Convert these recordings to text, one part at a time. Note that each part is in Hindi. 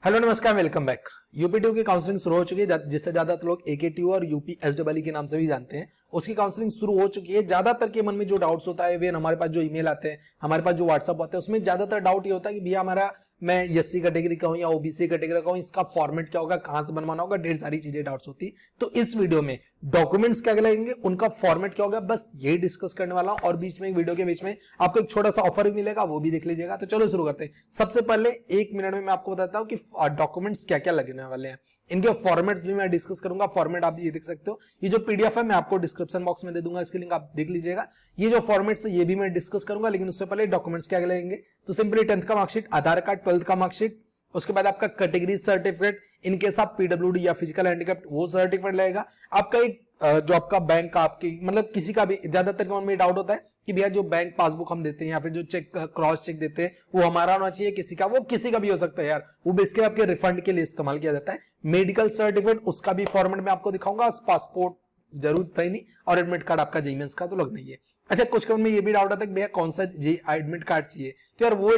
हेलो नमस्कार, वेलकम बैक। यूपीटीयू की काउंसलिंग शुरू हो चुकी है, जिससे ज्यादातर लोग एकेटीयू और यूपी एसडब्ल्यू के नाम से भी जानते हैं। उसकी काउंसलिंग शुरू हो चुकी है। ज्यादातर के मन में जो डाउट्स होता है वे हमारे पास जो ईमेल आते हैं, हमारे पास जो व्हाट्सअप आते हैं, उसमें ज्यादातर डाउट ये होता है कि भैया हमारा मैं एससी कैटेगरी का हूं या ओबीसी कैटेगरी का हूं, इसका फॉर्मेट क्या होगा, कहां से बनवाना होगा, ढेर सारी चीजें डाउट्स होती। तो इस वीडियो में डॉक्यूमेंट्स क्या लगेंगे, उनका फॉर्मेट क्या होगा, बस यही डिस्कस करने वाला हूं। और बीच में वीडियो के बीच में आपको एक छोटा सा ऑफर भी मिलेगा, वो भी देख लीजिएगा। तो चलो शुरू करते हैं। सबसे पहले 1 मिनट में मैं आपको बताता हूं कि डॉक्यूमेंट्स क्या क्या लगने वाले हैं। इनके फॉर्मेट्स भी मैं डिस्कस करूंगा। फॉर्मेट आप ये देख सकते हो, ये जो पीडीएफ है मैं आपको डिस्क्रिप्शन बॉक्स में दे दूंगा, इसकी लिंक आप देख लीजिएगा। ये जो फॉर्मेट्स है ये भी मैं डिस्कस करूंगा, लेकिन उससे पहले डॉक्यूमेंट्स क्या लगेंगे। तो सिंपली 10th का मार्कशीट, आधार कार्ड, 12th का मार्कशीट, उसके बाद आपका कैटेगरी सर्टिफिकेट, इनकेस आप पीडब्ल्यूडी या फिजिकल हैंडिकैप्ड वो सर्टिफिकेट लगेगा। आपका एक जो आपका बैंक का आपकी मतलब किसी का भी ज्यादातर में डाउट होता है कि भैया जो बैंक पासबुक हम देते हैं या फिर जो चेक क्रॉस चेक देते हैं वो हमारा होना चाहिए, किसी का, वो किसी का भी हो सकता है यार, वो बेसिकली आपके रिफंड के लिए इस्तेमाल किया जाता है। मेडिकल सर्टिफिकेट, उसका भी फॉर्मेट में आपको दिखाऊंगा। पासपोर्ट जरूरत है नहीं, और एडमिट कार्ड आपका जेईमेंस का तो लगना ही है। अच्छा, कुछ कम में ये भी डाउट आता है कि भैया कौन सा एडमिट कार्ड चाहिए। तो यार वो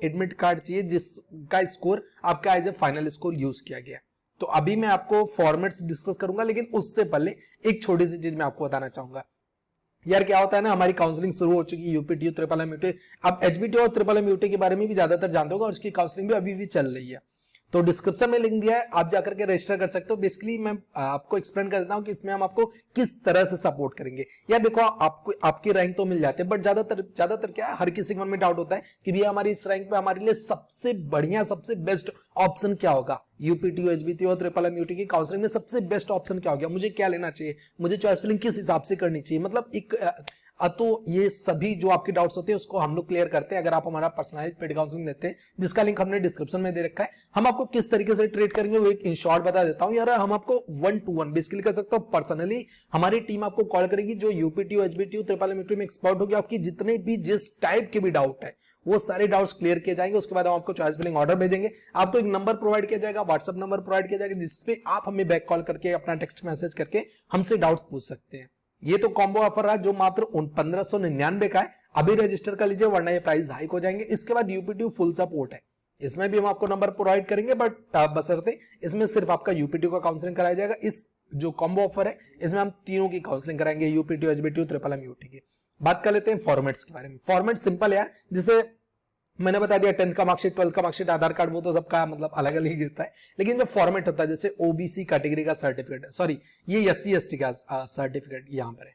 एडमिट कार्ड चाहिए जिसका स्कोर आपका as a final score use किया गया। तो अभी मैं आपको फॉर्मेट्स डिस्कस करूंगा, लेकिन उससे पहले एक छोटी सी चीज मैं आपको बताना चाहूंगा। यार क्या होता है ना, हमारी काउंसलिंग शुरू हो चुकी है यूपीटीयू ट्रिपल एम यूटी। अब एचबीटी और ट्रिपल एम यूटी के बारे में भी ज्यादातर जानते होगा, और उसकी काउंसलिंग भी अभी भी चल रही है। तो डिस्क्रिप्शन में लिंक दिया है, आप जाकर के रजिस्टर कर सकते हो। बेसिकली मैं आपको एक्सप्लेन कर देता हूं कि इसमें हम आपको किस तरह से सपोर्ट करेंगे। यार देखो, आपको आपकी रैंक तो मिल जाते हैं, बट ज्यादातर क्या है, हर किसी के मन में डाउट होता है कि भैया हमारी इस रैंक पे हमारे लिए सबसे बढ़िया, सबसे बेस्ट ऑप्शन क्या होगा। यूपीटीयू, एचबीटीयू और ट्रिपल एम यूटी की काउंसलिंग में सबसे बेस्ट ऑप्शन क्या होगा, मुझे क्या लेना चाहिए, मुझे चॉइस फिलिंग किस हिसाब से करनी चाहिए। मतलब एक तो ये सभी जो आपके डाउट्स होते हैं उसको हम लोग क्लियर करते हैं अगर आप हमारा पर्सनलाइज्ड पेड काउंसलिंग लेते हैं, जिसका लिंक हमने डिस्क्रिप्शन में दे रखा है। हम आपको किस तरीके से ट्रीट करेंगे वो एक इन शॉर्ट बता देता हूं। यार हम आपको 1 to 1 बेसिकली कर सकते हो, पर्सनली हमारी टीम आपको कॉल करेगी जो UPTU, HBTU, triple M UT में एक्सपर्ट होगी। आपकी जितने भी जिस टाइप के भी डाउट है वो सारे डाउट्स क्लियर किए जाएंगे। उसके बाद हम आपको चॉइस फिलिंग ऑर्डर भेजेंगे। आपको एक नंबर प्रोवाइड किया जाएगा, व्हाट्सएप नंबर प्रोवाइड किया जाएगा, जिसपे आप हमें बैक कॉल करके अपना टेक्स्ट मैसेज करके हमसे डाउट्स पूछ सकते हैं। ये तो कॉम्बो ऑफर रहा जो मात्र 1599 का है। अभी रजिस्टर कर लीजिए वरना ये प्राइस हाइक हो जाएंगे। इसके बाद यूपीटीयू फुल सपोर्ट है, इसमें भी हम आपको नंबर प्रोवाइड करेंगे, बट बशर्ते इसमें सिर्फ आपका यूपीटीयू का काउंसलिंग कराया जाएगा। इस जो कॉम्बो ऑफर है इसमें हम तीनों की काउंसलिंग कराएंगे, UPTU, HBTU, triple M UT की। बात कर लेते हैं फॉर्मेट्स के बारे में। फॉर्मेट सिंपल है, जिसे मैंने बता दिया 10th का मार्कशीट, 12th का मार्कशीट, आधार कार्ड, वो तो सबका मतलब अलग अलग ही होता है। लेकिन जो फॉर्मेट होता है, जैसे ओबीसी कैटेगरी का सर्टिफिकेट, सॉरी ये एससी एसटी का सर्टिफिकेट यहां पर है,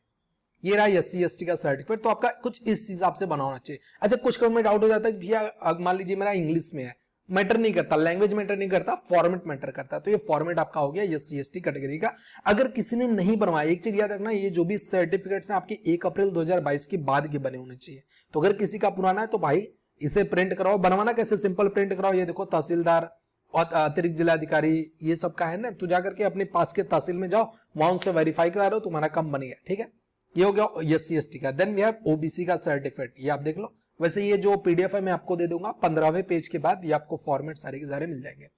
ये रहा एससी एसटी का सर्टिफिकेट। तो आपका कुछ इस हिसाब से बना होना चाहिए। अच्छा, कुछ में डाउट हो जाता है भैया मान लीजिए मेरा इंग्लिश में है, मैटर नहीं करता, लैंग्वेज मैटर नहीं करता, फॉर्मेट मैटर करता है। तो ये फॉर्मेट आपका हो गया एससी एसटी कैटेगरी का। अगर किसी ने नहीं बनवाया, एक चीज याद रखना, ये जो भी सर्टिफिकेट्स हैं आपके 1 अप्रैल 2022 के बाद के बने होने चाहिए। तो अगर किसी का पुराना है तो भाई इसे प्रिंट कराओ। बनवाना कैसे, सिंपल प्रिंट कराओ। ये देखो तहसीलदार और अतिरिक्त जिलाधिकारी ये सब का है ना, तो जाकर के अपने पास के तहसील में जाओ, वहां उनसे वेरीफाई करा रहे हो, तुम्हारा काम बनेगा। ठीक है, ये हो गया एससी एसटी का। देन वी हैव ओबीसी का सर्टिफिकेट, ये आप देख लो। वैसे ये जो पीडीएफ है मैं आपको दे दूंगा 15वें पेज के बाद, ये आपको फॉर्मेट सारे के सारे मिल जाएंगे।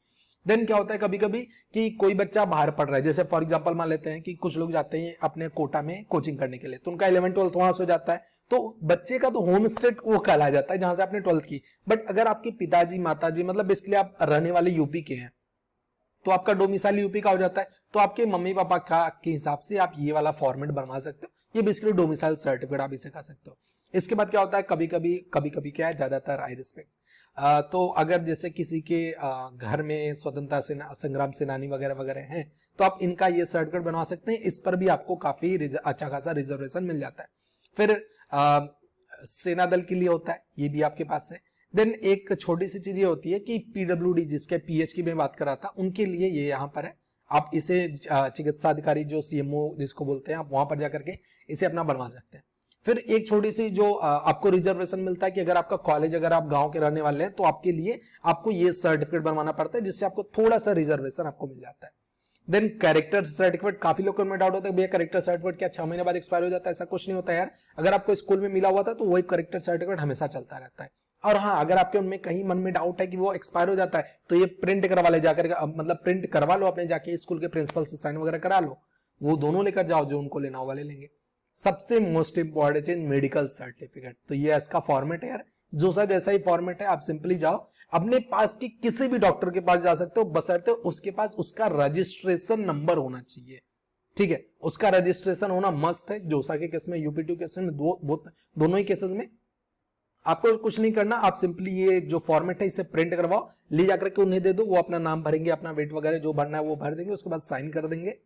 देन क्या होता है कभी कभी कि कोई बच्चा बाहर पढ़ रहा है, जैसे फॉर एग्जांपल मान लेते हैं कि कुछ लोग जाते हैं अपने कोटा में कोचिंग करने के लिए, तो उनका 11th 12th वहां से हो जाता है। तो बच्चे का तो होम स्टेट वो कहलाया जाता है जहां से आपने 12th की। बट अगर आपके पिताजी, माताजी, मतलब बेसिकली आप रहने वाले यूपी के हैं, तो आपका डोमिसाइल यूपी का हो जाता है। तो आपके मम्मी पापा का के हिसाब से आप ये वाला फॉर्मेट बनवा सकते हो। ये बेसिकली डोमिसाइल सर्टिफिकेट आप इसे कह सकते हो। इसके बाद क्या होता है, कभी कभी क्या है, ज्यादातर आई रिस्पेक्ट, तो अगर जैसे किसी के घर में स्वतंत्रता संग्राम सेनानी वगैरह वगैरह हैं, तो आप इनका ये सर्टिफिकेट बनवा सकते हैं। इस पर भी आपको काफी अच्छा खासा रिजर्वेशन मिल जाता है। फिर सेना दल के लिए होता है, ये भी आपके पास है। देन एक छोटी सी चीज ये होती है कि पीडब्ल्यूडी, जिसके पीएच की मैं बात कर रहा था, उनके लिए ये यहाँ पर है। आप इसे चिकित्सा अधिकारी जो सीएमओ जिसको बोलते हैं, आप वहां पर जाकर के इसे अपना बनवा सकते हैं। फिर एक छोटी सी जो आपको रिजर्वेशन मिलता है कि अगर आपका कॉलेज, अगर आप गांव के रहने वाले हैं, तो आपके लिए आपको ये सर्टिफिकेट बनवाना पड़ता है, जिससे आपको थोड़ा सा रिजर्वेशन आपको मिल जाता है। देन कैरेक्टर सर्टिफिकेट, काफी लोगों में डाउट होता है भैया कैरेक्टर सर्टिफिकेट क्या 6 महीने बाद एक्सपायर हो जाता है। ऐसा कुछ नहीं होता यार। अगर आपको स्कूल में मिला हुआ था तो वही कैरेक्टर सर्टिफिकेट हमेशा चलता रहता है। और हाँ, अगर आपके उनमें कहीं मन में डाउट है कि वो एक्सपायर हो जाता है, तो ये प्रिंट करवा ले जाकर, मतलब प्रिंट करवा लो अपने जाके, स्कूल के प्रिंसिपल से साइन वगैरह करा लो, वो दोनों लेकर जाओ, जो उनको लेना होगा ले लेंगे। सबसे मोस्ट इंपॉर्टेंट चीज मेडिकल सर्टिफिकेट, तो ये इसका फॉर्मेट है यार। जो सा जैसा ही फॉर्मेट है, आप सिंपली जाओ अपने पास की किसी भी डॉक्टर के पास जा सकते हो, बशर्ते उसके पास उसका रजिस्ट्रेशन नंबर होना चाहिए। ठीक है, उसका रजिस्ट्रेशन होना मस्ट है। जोसा के केस में, यूपी2 केस में, दोनों ही केसेस में आपको कुछ नहीं करना। आप सिंपली ये जो फॉर्मेट है इसे प्रिंट करवाओ, ले जाकर के उन्हें दे दो, वो अपना नाम भरेंगे, अपना वेट वगैरह जो भरना है वो भर देंगे, उसके बाद साइन कर देंगे।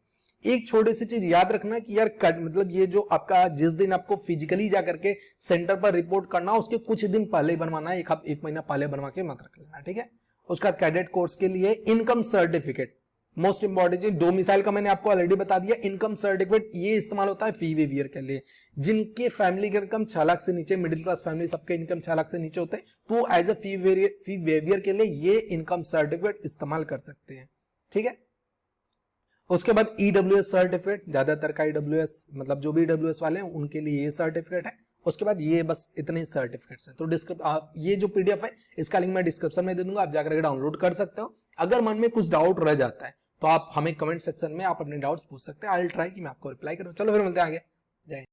एक छोटी सी चीज याद रखना कि यार मतलब ये जो आपका जिस दिन आपको फिजिकली जाकर के सेंटर पर रिपोर्ट करना, उसके कुछ दिन पहले ही बनवाना है, एक महीना पहले बनवा के मत रख लेना। ठीक है, उसके बाद कैडेट कोर्स के लिए इनकम सर्टिफिकेट मोस्ट इंपॉर्टेंट चीज। डोमिसाइल का मैंने आपको ऑलरेडी बता दिया। इनकम सर्टिफिकेट ये इस्तेमाल होता है फी वेवियर के लिए। जिनके फैमिली की इनकम 6 लाख से नीचे, मिडिल क्लास फैमिली सबके इनकम 6 लाख से नीचे होते हैं, तो एज अ फी वेवियर के लिए ये इनकम सर्टिफिकेट इस्तेमाल कर सकते हैं। ठीक है, उसके बाद ईडब्ल्यूएस सर्टिफिकेट, ज्यादातर का ईडब्ल्यूएस मतलब जो भी ईडब्ल्यूएस वाले हैं उनके लिए ये सर्टिफिकेट है। उसके बाद ये बस इतने सर्टिफिकेट्स हैं। तो ये जो पीडीएफ है इसका लिंक मैं डिस्क्रिप्शन में दे दूंगा, आप जाकर डाउनलोड कर सकते हो। अगर मन में कुछ डाउट रह जाता है तो आप हमें कमेंट सेक्शन में आप अपने डाउट्स पूछ सकते हैं। आई विल ट्राई कि मैं आपको रिप्लाई करूं। चलो फिर मिलते हैं आगे। जय हिंद।